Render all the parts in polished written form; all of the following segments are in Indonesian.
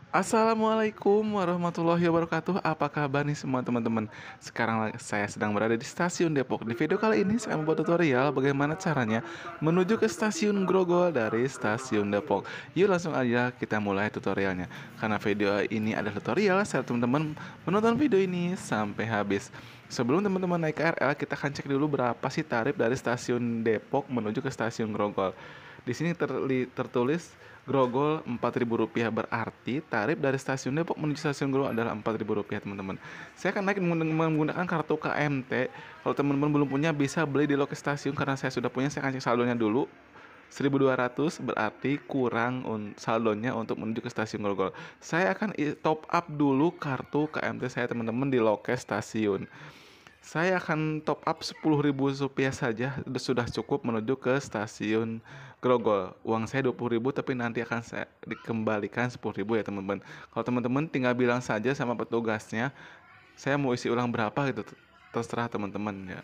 Assalamualaikum warahmatullahi wabarakatuh. Apa kabar nih semua teman-teman? Sekarang saya sedang berada di stasiun Depok. Di video kali ini saya membuat tutorial bagaimana caranya menuju ke stasiun Grogol dari stasiun Depok. Yuk langsung aja kita mulai tutorialnya. Karena video ini adalah tutorial, saya teman-teman menonton video ini sampai habis. Sebelum teman-teman naik KRL, kita akan cek dulu berapa sih tarif dari stasiun Depok menuju ke stasiun Grogol. Di sini tertulis Grogol Rp4.000, berarti tarif dari stasiun Depok menuju stasiun Grogol adalah Rp4.000 teman-teman. Saya akan naik menggunakan kartu KMT. Kalau teman-teman belum punya bisa beli di loket stasiun, karena saya sudah punya. Saya akan cek saldonya dulu. 1.200 berarti kurang saldonya untuk menuju ke stasiun Grogol. Saya akan top up dulu kartu KMT saya teman-teman di loket stasiun. Saya akan top up Rp10.000 saja, sudah cukup menuju ke stasiun Grogol. Uang saya Rp20.000, tapi nanti akan saya dikembalikan Rp10.000 ya teman-teman. Kalau teman-teman tinggal bilang saja sama petugasnya, saya mau isi ulang berapa gitu, terserah teman-teman ya.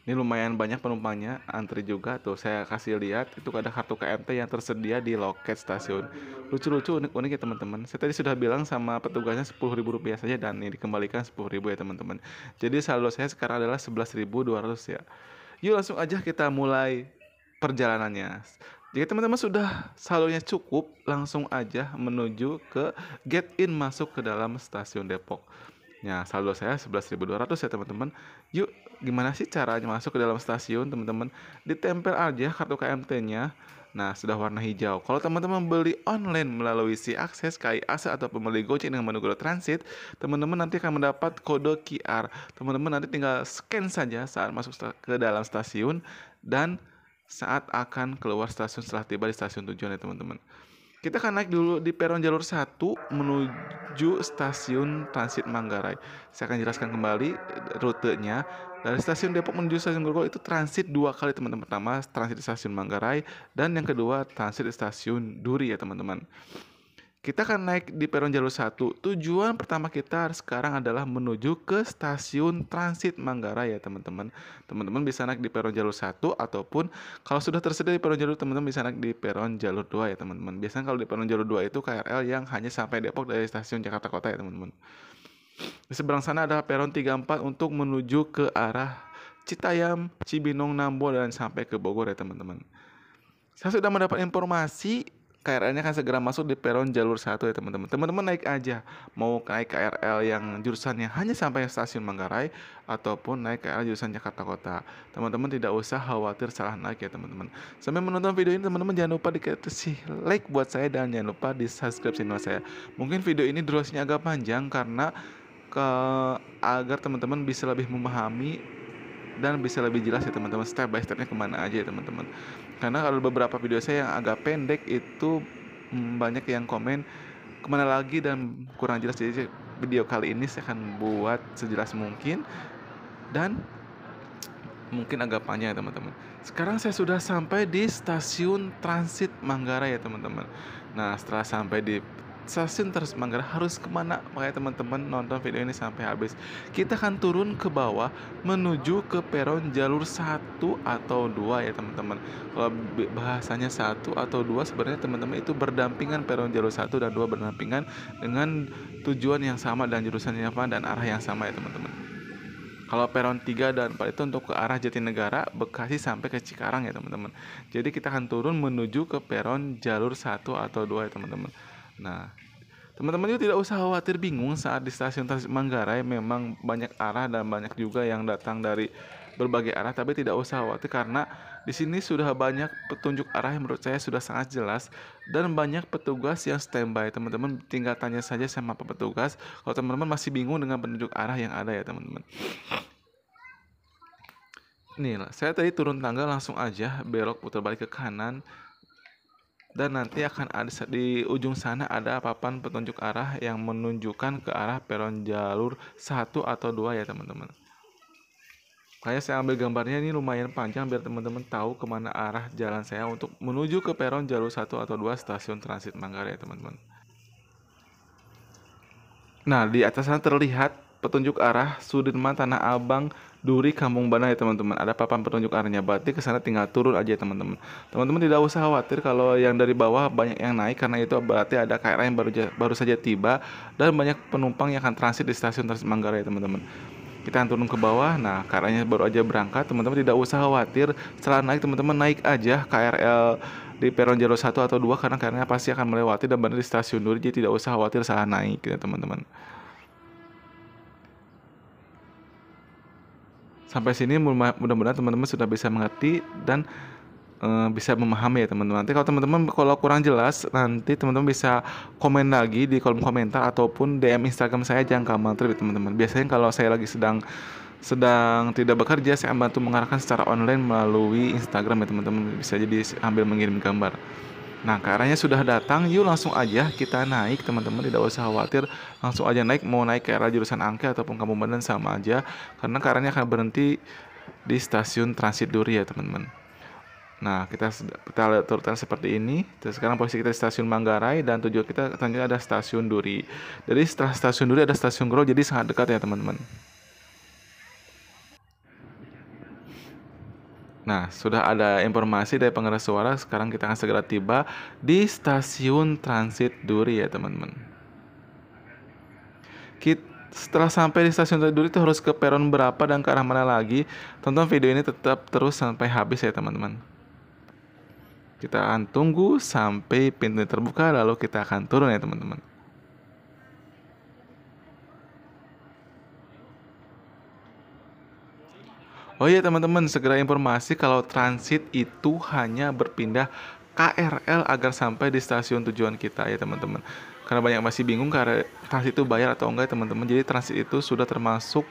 Ini lumayan banyak penumpangnya, antri juga tuh. Saya kasih lihat itu ada kartu KMT yang tersedia di loket stasiun. Lucu-lucu, unik-unik ya teman-teman. Saya tadi sudah bilang sama petugasnya Rp10.000 saja, dan ini dikembalikan Rp10.000 ya teman-teman. Jadi saldo saya sekarang adalah 11.200 ya. Yuk langsung aja kita mulai perjalanannya. Jika teman-teman sudah saldonya cukup, langsung aja menuju ke gate in masuk ke dalam stasiun Depok. Ya, saldo saya 11.200 ya teman-teman. Yuk, gimana sih caranya masuk ke dalam stasiun teman-teman? Ditempel aja kartu KMT-nya. Nah, sudah warna hijau. Kalau teman-teman beli online melalui si akses KAI Asa atau membeli Gojek dengan menu Go Transit, teman-teman nanti akan mendapat kode QR. Teman-teman nanti tinggal scan saja saat masuk ke dalam stasiun dan saat akan keluar stasiun setelah tiba di stasiun tujuan ya teman-teman. Kita akan naik dulu di peron jalur 1 menuju stasiun Transit Manggarai. Saya akan jelaskan kembali rutenya. Dari stasiun Depok menuju stasiun Grogol itu transit 2 kali teman-teman. Pertama transit di stasiun Manggarai, dan yang kedua transit di stasiun Duri ya teman-teman. Kita akan naik di peron jalur 1. Tujuan pertama kita sekarang adalah menuju ke stasiun Transit Manggarai ya teman-teman. Teman-teman bisa naik di peron jalur 1, ataupun kalau sudah tersedia di peron jalur, teman-teman bisa naik di peron jalur 2 ya teman-teman. Biasanya kalau di peron jalur 2 itu KRL yang hanya sampai Depok dari stasiun Jakarta Kota ya teman-teman. Di seberang sana adalah peron 34 untuk menuju ke arah Citayam, Cibinong, Nambo, dan sampai ke Bogor ya teman-teman. Saya sudah mendapat informasi KRL-nya akan segera masuk di peron jalur 1 ya teman-teman. Teman-teman naik aja, mau naik KRL yang jurusannya hanya sampai stasiun Manggarai, ataupun naik KRL jurusan Jakarta Kota. Teman-teman tidak usah khawatir salah naik ya teman-teman. Sambil menonton video ini, teman-teman jangan lupa dikasih like buat saya, dan jangan lupa di subscribe channel saya. Mungkin video ini durasinya agak panjang karena ke agar teman-teman bisa lebih memahami dan bisa lebih jelas ya teman-teman, step by stepnya kemana aja ya teman-teman. Karena kalau beberapa video saya yang agak pendek itu banyak yang komen kemana lagi dan kurang jelas. Jadi video kali ini saya akan buat sejelas mungkin dan mungkin agak panjang ya teman-teman. Sekarang saya sudah sampai di stasiun Transit Manggarai ya teman-teman. Nah, setelah sampai di stasiun Transit Manggarai harus kemana? Makanya teman-teman nonton video ini sampai habis. Kita akan turun ke bawah menuju ke peron jalur 1 atau 2 ya teman-teman. Kalau bahasanya 1 atau 2, sebenarnya teman-teman itu berdampingan, peron jalur 1 dan 2 berdampingan dengan tujuan yang sama dan jurusannya sama dan arah yang sama ya teman-teman. Kalau peron 3 dan 4 itu untuk ke arah Jatinegara, Bekasi sampai ke Cikarang ya teman-teman. Jadi kita akan turun menuju ke peron jalur 1 atau 2 ya teman-teman. Nah, teman-teman juga tidak usah khawatir bingung saat di stasiun Transit Manggarai. Memang banyak arah dan banyak juga yang datang dari berbagai arah, tapi tidak usah khawatir karena di sini sudah banyak petunjuk arah yang menurut saya sudah sangat jelas, dan banyak petugas yang standby. Teman-teman tinggal tanya saja sama petugas kalau teman-teman masih bingung dengan petunjuk arah yang ada ya teman-teman. Nih lah, saya tadi turun tangga langsung aja belok putar balik ke kanan, dan nanti akan ada di ujung sana ada papan petunjuk arah yang menunjukkan ke arah peron jalur 1 atau 2 ya teman-teman. Kayak saya ambil gambarnya ini lumayan panjang biar teman-teman tahu kemana arah jalan saya untuk menuju ke peron jalur 1 atau 2 stasiun Transit Manggarai ya teman-teman. Nah, di atas sana terlihat petunjuk arah Sudirman, Tanah Abang, Duri, Kampung Bandar ya teman-teman. Ada papan petunjuk arahnya. Berarti ke sana tinggal turun aja teman-teman. Teman-teman tidak usah khawatir kalau yang dari bawah banyak yang naik, karena itu berarti ada KRL yang baru saja tiba dan banyak penumpang yang akan transit di stasiun Transit Manggarai ya teman-teman. Kita turun ke bawah, nah KRL-nya baru aja berangkat, teman-teman tidak usah khawatir. Setelah naik, teman-teman naik aja KRL di peron jalur 1 atau 2, karena KRL-nya pasti akan melewati dan berada di stasiun Duri, jadi tidak usah khawatir salah naik ya teman-teman. Sampai sini mudah-mudahan teman-teman sudah bisa mengerti dan bisa memahami ya teman-teman. Nanti kalau kurang jelas, nanti teman-teman bisa komen lagi di kolom komentar ataupun DM Instagram saya, Jang Kamal Trip teman-teman. Biasanya kalau saya lagi sedang tidak bekerja, saya akan bantu mengarahkan secara online melalui Instagram ya teman-teman. Bisa jadi ambil mengirim gambar. Nah, ke arahnya sudah datang, yuk langsung aja kita naik teman-teman, tidak usah khawatir, langsung aja naik, mau naik ke arah jurusan Angke ataupun Kampung Bandan sama aja, karena ke arahnya akan berhenti di stasiun Transit Duri ya teman-teman. Nah, kita lihat urutan seperti ini. Terus sekarang posisi kita di stasiun Manggarai dan tujuan kita selanjutnya ada stasiun Duri. Jadi setelah stasiun Duri ada stasiun Grogol, jadi sangat dekat ya teman-teman. Nah, sudah ada informasi dari pengeras suara. Sekarang kita akan segera tiba di stasiun Transit Duri ya teman-teman. Setelah sampai di stasiun Transit Duri itu harus ke peron berapa dan ke arah mana lagi? Tonton video ini tetap terus sampai habis ya teman-teman. Kita akan tunggu sampai pintu terbuka, lalu kita akan turun ya teman-teman. Oh iya teman-teman, segera informasi kalau transit itu hanya berpindah KRL agar sampai di stasiun tujuan kita ya teman-teman. Karena banyak masih bingung karena transit itu bayar atau enggak teman-teman. Jadi transit itu sudah termasuk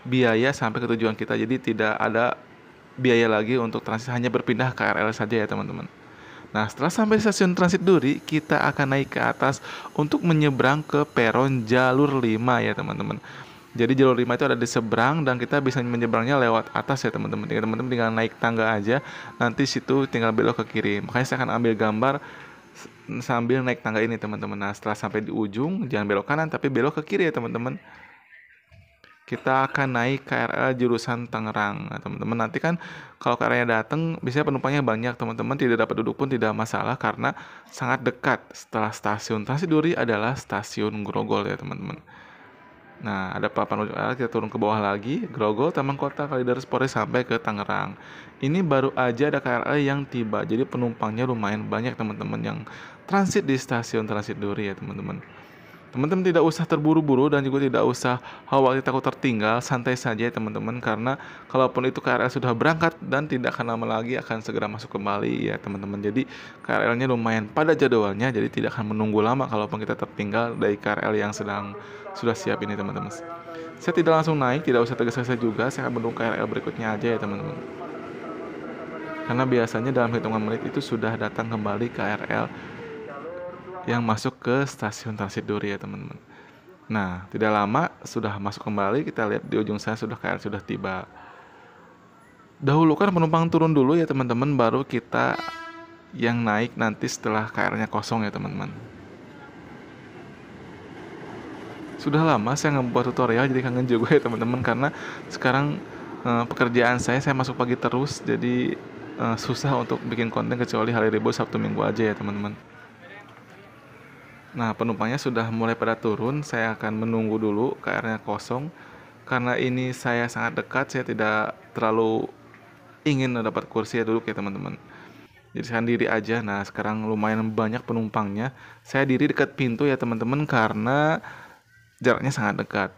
biaya sampai ke tujuan kita. Jadi tidak ada biaya lagi untuk transit, hanya berpindah KRL saja ya teman-teman. Nah, setelah sampai di stasiun Transit Duri, kita akan naik ke atas untuk menyeberang ke peron jalur 5 ya teman-teman. Jadi jalur 5 itu ada di seberang dan kita bisa menyeberangnya lewat atas ya teman-teman. Teman-teman tinggal naik tangga aja, nanti situ tinggal belok ke kiri. Makanya saya akan ambil gambar sambil naik tangga ini teman-teman. Nah, setelah sampai di ujung, jangan belok kanan tapi belok ke kiri ya teman-teman. Kita akan naik KRL jurusan Tangerang. Nah, teman-teman nanti kan kalau KRL-nya datang, biasanya penumpangnya banyak, teman-teman tidak dapat duduk pun tidak masalah karena sangat dekat. Setelah stasiun Transit Duri adalah stasiun Grogol ya teman-teman. Nah, ada papan ujung arah, kita turun ke bawah lagi, Grogol, Taman Kota, Kalideres, Polres sampai ke Tangerang. Ini baru aja ada KRL yang tiba, jadi penumpangnya lumayan banyak teman-teman yang transit di stasiun Transit Duri ya teman-teman. Teman-teman tidak usah terburu-buru dan juga tidak usah khawatir takut tertinggal, santai saja ya teman-teman, karena kalaupun itu KRL sudah berangkat dan tidak akan lama lagi akan segera masuk kembali ya teman-teman. Jadi KRL-nya lumayan pada jadwalnya, jadi tidak akan menunggu lama kalaupun kita tertinggal dari KRL yang sudah siap ini teman-teman. Saya tidak langsung naik, tidak usah tergesa-gesa juga, saya akan menunggu KRL berikutnya aja ya teman-teman. Karena biasanya dalam hitungan menit itu sudah datang kembali KRL yang masuk ke stasiun Transit Duri ya teman-teman. Nah, tidak lama sudah masuk kembali, kita lihat di ujung sana sudah KRL sudah tiba. Dahulukan penumpang turun dulu ya teman-teman, baru kita yang naik nanti setelah KRL-nya kosong ya teman-teman. Sudah lama saya nggak buat tutorial, jadi kangen juga ya teman-teman, karena sekarang pekerjaan saya masuk pagi terus, jadi susah untuk bikin konten kecuali hari Rabu, Sabtu, Minggu aja ya teman-teman. Nah, penumpangnya sudah mulai pada turun. Saya akan menunggu dulu KR-nya kosong. Karena ini saya sangat dekat, saya tidak terlalu ingin dapat kursi ya duduk ya teman-teman. Jadi saya diri aja. Nah, sekarang lumayan banyak penumpangnya. Saya diri dekat pintu ya teman-teman karena jaraknya sangat dekat.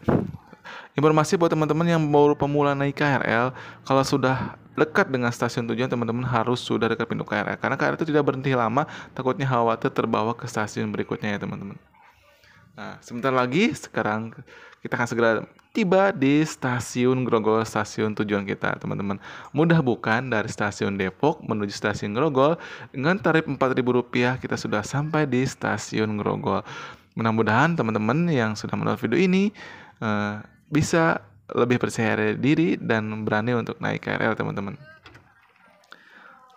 Informasi buat teman-teman yang baru pemula naik KRL, kalau sudah dekat dengan stasiun tujuan, teman-teman harus sudah dekat pintu KRL. Karena KRL itu tidak berhenti lama, takutnya khawatir terbawa ke stasiun berikutnya ya teman-teman. Nah, sebentar lagi sekarang kita akan segera tiba di stasiun Grogol, stasiun tujuan kita teman-teman. Mudah bukan, dari stasiun Depok menuju stasiun Grogol dengan tarif Rp4.000 kita sudah sampai di stasiun Grogol. Mudah-mudahan teman-teman yang sudah menonton video ini bisa lebih percaya diri dan berani untuk naik KRL teman-teman.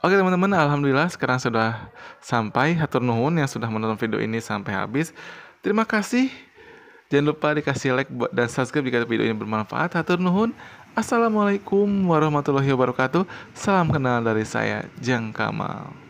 Oke teman-teman, alhamdulillah sekarang sudah sampai. Hatur nuhun yang sudah menonton video ini sampai habis. Terima kasih Jangan lupa dikasih like dan subscribe jika video ini bermanfaat. Hatur nuhun. Assalamualaikum warahmatullahi wabarakatuh. Salam kenal dari saya, Jang Kamal.